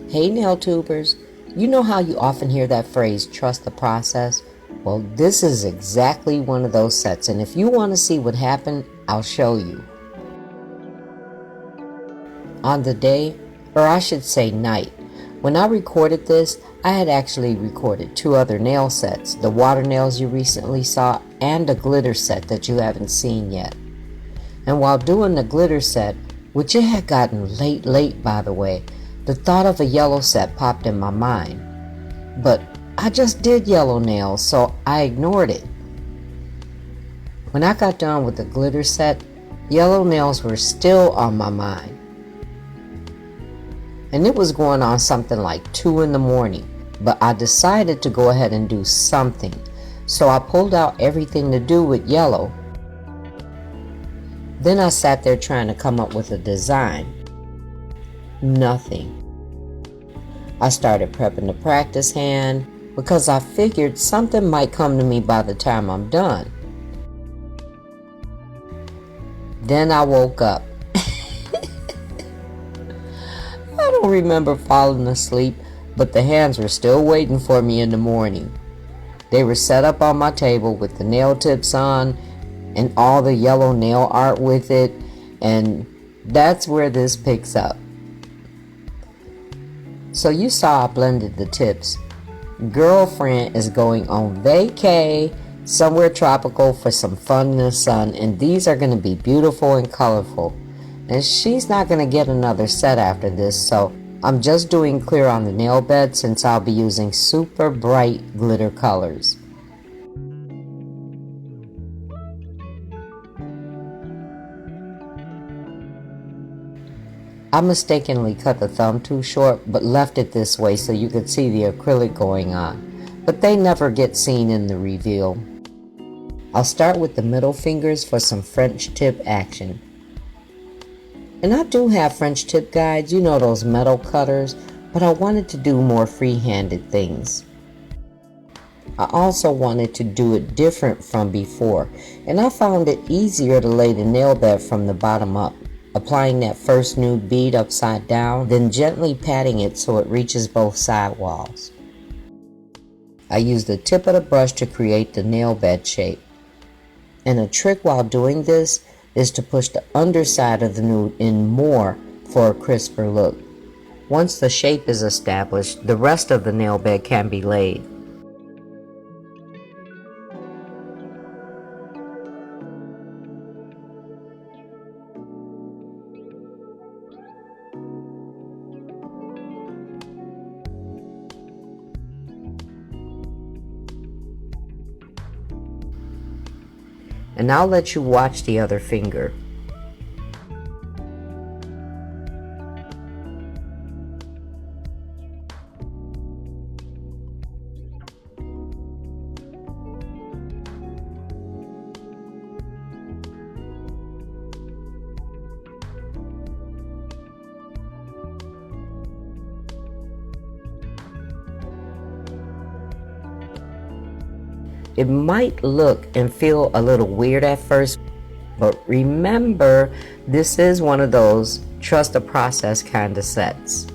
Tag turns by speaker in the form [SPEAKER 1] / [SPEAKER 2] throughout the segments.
[SPEAKER 1] Hey nail tubers, you know how you often hear that phrase, trust the process? Well, this is exactly one of those sets, and if you want to see what happened, I'll show you. On the day, or I should say night, when I recorded this, I had actually recorded 2 other nail sets, the water nails you recently saw and a glitter set that you haven't seen yet. And while doing the glitter set, which it had gotten late by the way, the thought of a yellow set popped in my mind. But I just did yellow nails, so I ignored it. When I got done with the glitter set, yellow nails were still on my mind. And it was going on something like 2 in the morning, but I decided to go ahead and do something. So I pulled out everything to do with yellow. Then I sat there trying to come up with a design. Nothing. I started prepping the practice hand because I figured something might come to me by the time I'm done. Then I woke up. I don't remember falling asleep, but the hands were still waiting for me in the morning. They were set up on my table with the nail tips on and all the yellow nail art with it, and that's where this picks up. So you saw I blended the tips. Girlfriend is going on vacay somewhere tropical for some fun in the sun, and these are going to be beautiful and colorful. And she's not going to get another set after this, so I'm just doing clear on the nail bed since I'll be using super bright glitter colors. I mistakenly cut the thumb too short, but left it this way so you could see the acrylic going on, but they never get seen in the reveal. I'll start with the middle fingers for some French tip action. And I do have French tip guides, you know, those metal cutters, but I wanted to do more free-handed things. I also wanted to do it different from before, and I found it easier to lay the nail bed from the bottom up, applying that first nude bead upside down, then gently patting it so it reaches both side walls. I used the tip of the brush to create the nail bed shape. And a trick while doing this is to push the underside of the nude in more for a crisper look. Once the shape is established, the rest of the nail bed can be laid. And I'll let you watch the other finger. It might look and feel a little weird at first, but remember, this is one of those trust the process kind of sets.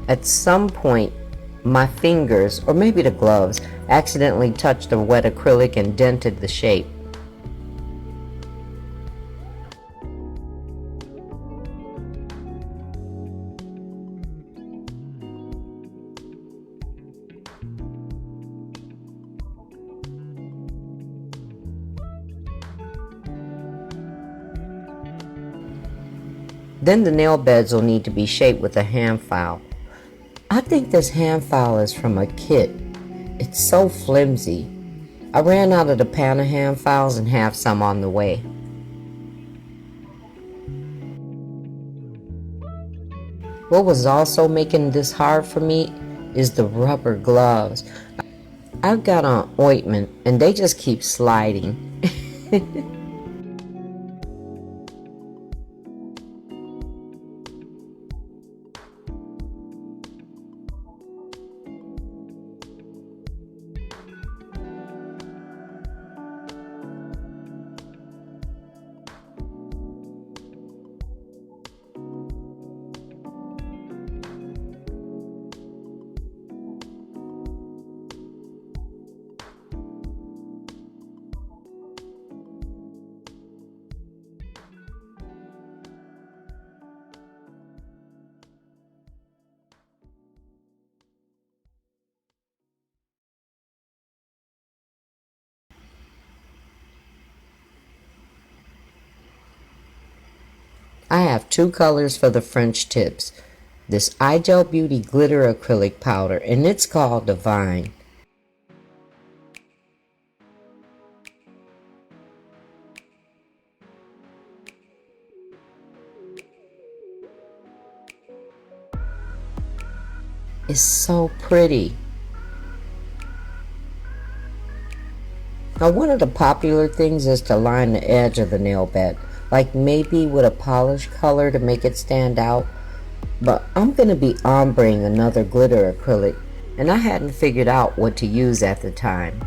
[SPEAKER 1] At some point, my fingers, or maybe the gloves, accidentally touched the wet acrylic and dented the shape. Then the nail beds will need to be shaped with a hand file. I think this hand file is from a kit. It's so flimsy. I ran out of the pan of hand files and have some on the way. What was also making this hard for me is the rubber gloves. I've got on ointment and they just keep sliding. have two colors for the French tips. This iGel Beauty Glitter Acrylic Powder, and it's called Divine. It's so pretty. Now, one of the popular things is to line the edge of the nail bed, like maybe with a polish color to make it stand out. But I'm going to be ombreing another glitter acrylic, and I hadn't figured out what to use at the time.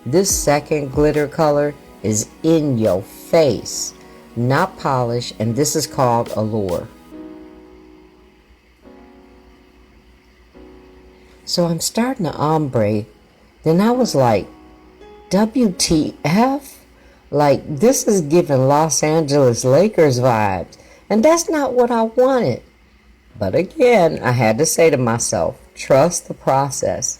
[SPEAKER 1] This second glitter color is in your face, not polished, and this is called Allure. So I'm starting to ombre, then I was like, WTF? Like, this is giving Los Angeles Lakers vibes, and that's not what I wanted. But again, I had to say to myself, trust the process.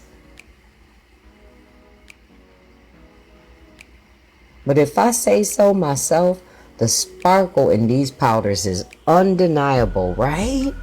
[SPEAKER 1] But if I say so myself, the sparkle in these powders is undeniable, right?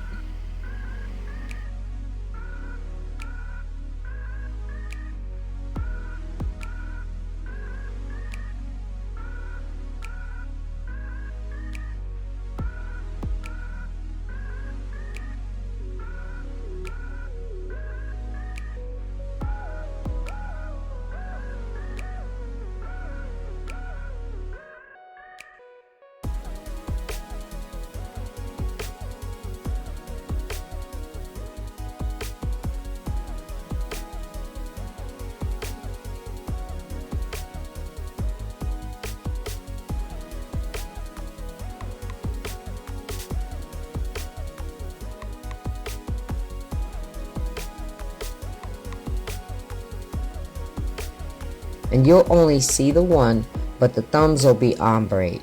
[SPEAKER 1] And you'll only see the one, but the thumbs will be ombre.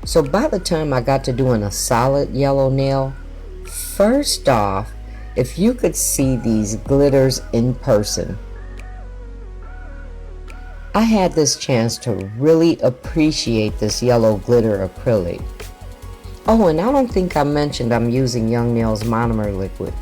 [SPEAKER 1] So by the time I got to doing a solid yellow nail, first off, if you could see these glitters in person, I had this chance to really appreciate this yellow glitter acrylic. Oh, and I don't think I mentioned I'm using Young Nails Monomer liquid.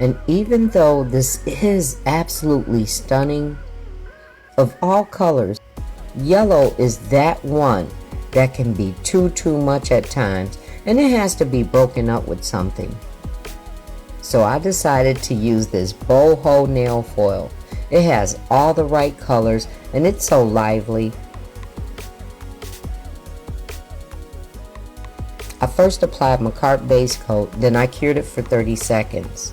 [SPEAKER 1] And even though this is absolutely stunning, of all colors, yellow is that one that can be too much at times, and it has to be broken up with something. So I decided to use this boho nail foil. It has all the right colors and it's so lively. I first applied Makartt base coat, then I cured it for 30 seconds.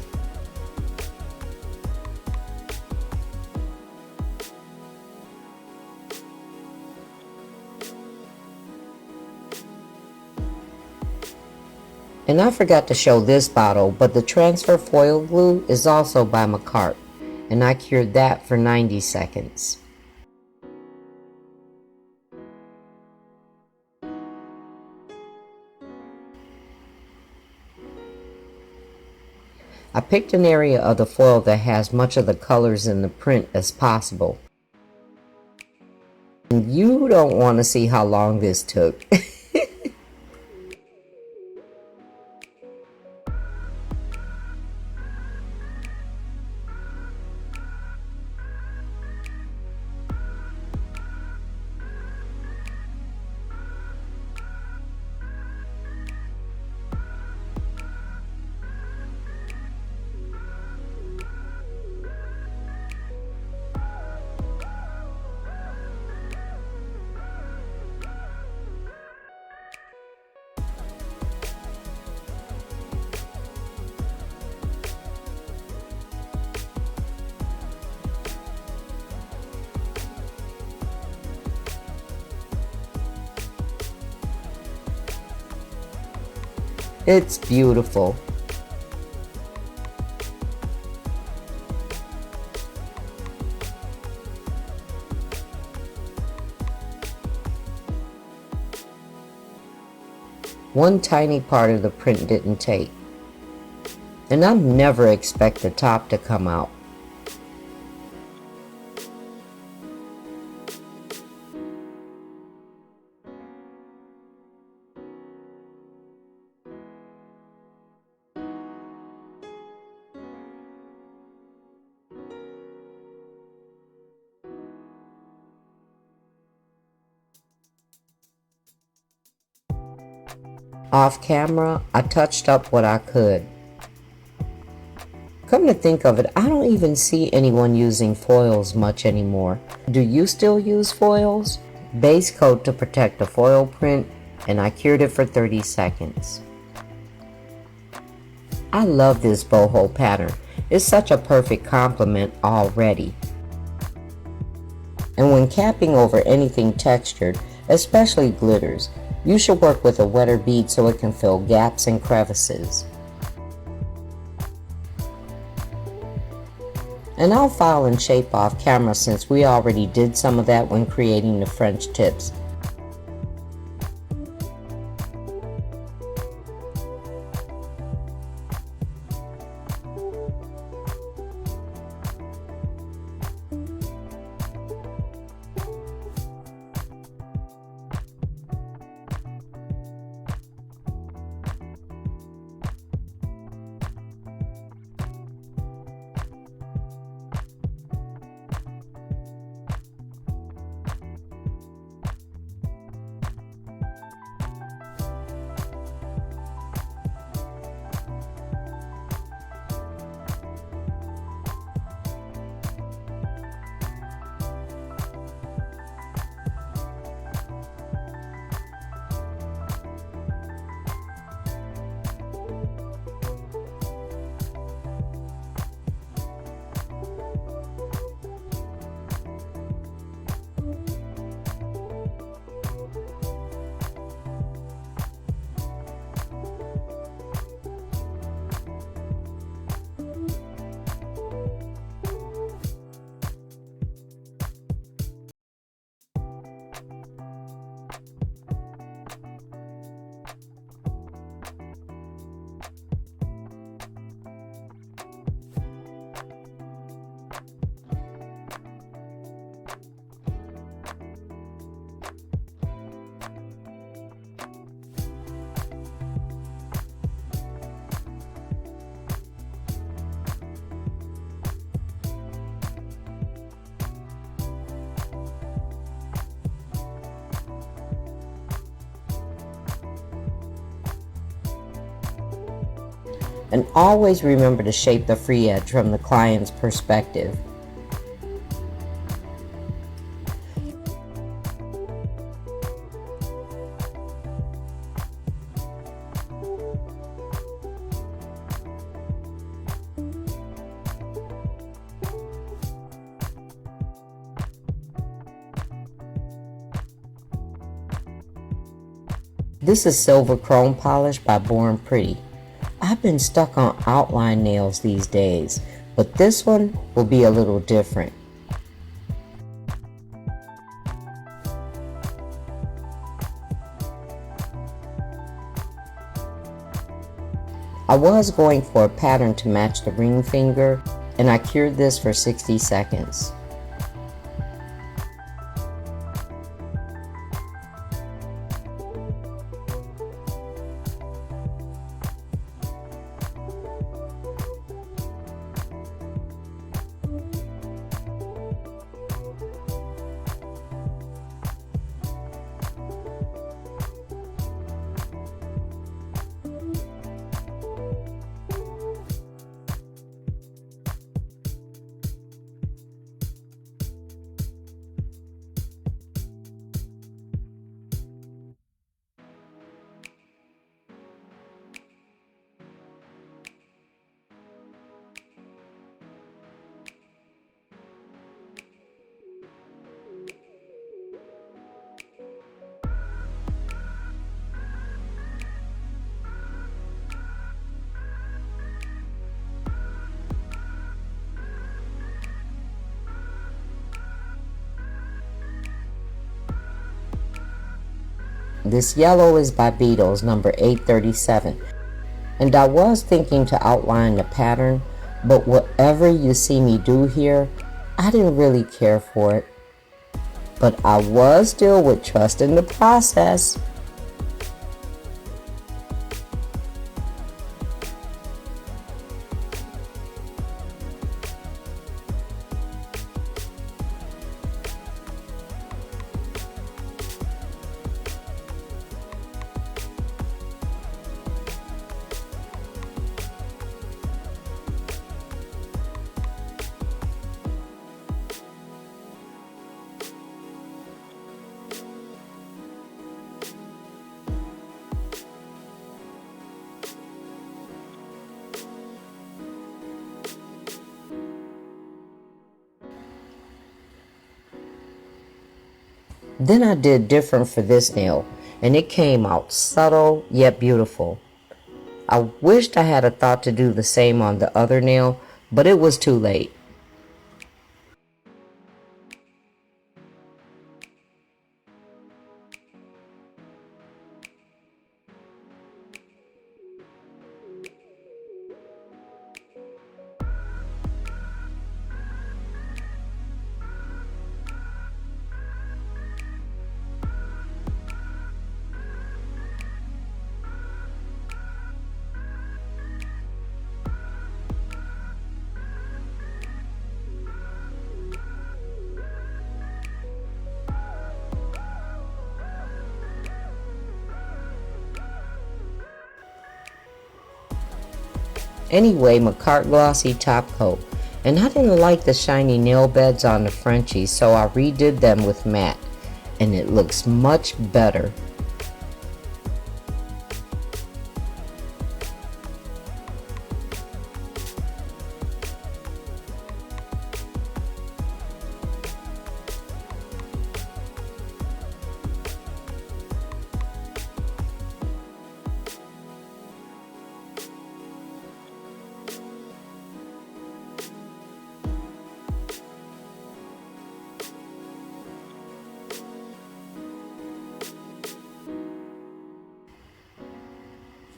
[SPEAKER 1] And I forgot to show this bottle, but the transfer foil glue is also by Makartt, and I cured that for 90 seconds. I picked an area of the foil that has much of the colors in the print as possible. And you don't want to see how long this took. It's beautiful. One tiny part of the print didn't take, and I never expect the top to come out. Off camera, I touched up what I could. Come to think of it, I don't even see anyone using foils much anymore. Do you still use foils? Base coat to protect the foil print, and I cured it for 30 seconds. I love this boho pattern. It's such a perfect complement already. And when capping over anything textured, especially glitters, you should work with a wetter bead so it can fill gaps and crevices. And I'll file and shape off camera since we already did some of that when creating the French tips. And always remember to shape the free edge from the client's perspective. This is Silver Chrome Polish by Born Pretty. I've been stuck on outline nails these days, but this one will be a little different. I was going for a pattern to match the ring finger, and I cured this for 60 seconds. This yellow is by Beetles, number 837. And I was thinking to outline the pattern, but whatever you see me do here, I didn't really care for it. But I was still with trust in the process. Then I did different for this nail, and it came out subtle yet beautiful. I wished I had a thought to do the same on the other nail, but it was too late. Anyway, Makartt Glossy top coat, and I didn't like the shiny nail beds on the Frenchies, so I redid them with matte, and it looks much better.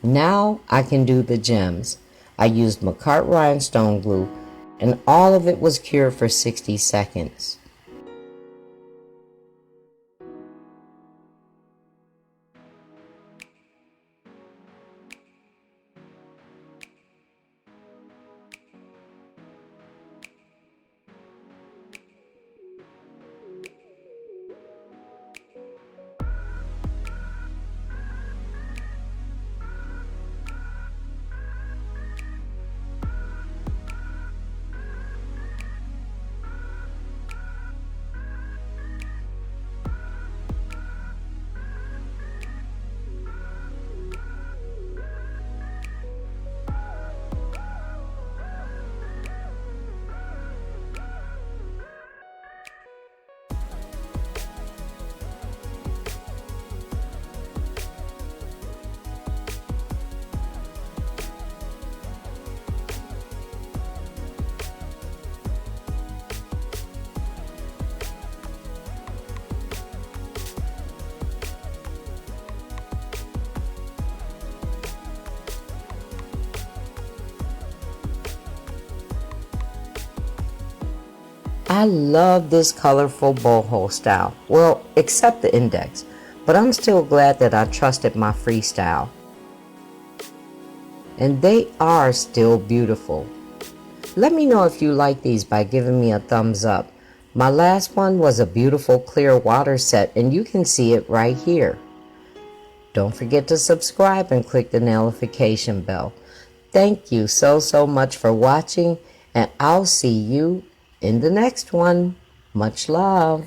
[SPEAKER 1] Now I can do the gems. I used Makartt rhinestone glue, and all of it was cured for 60 seconds. I love this colorful boho style. Well, except the index. But I'm still glad that I trusted my freestyle. And they are still beautiful. Let me know if you like these by giving me a thumbs up. My last one was a beautiful clear water set, and you can see it right here. Don't forget to subscribe and click the notification bell. Thank you so much for watching, and I'll see you in the next one. Much love.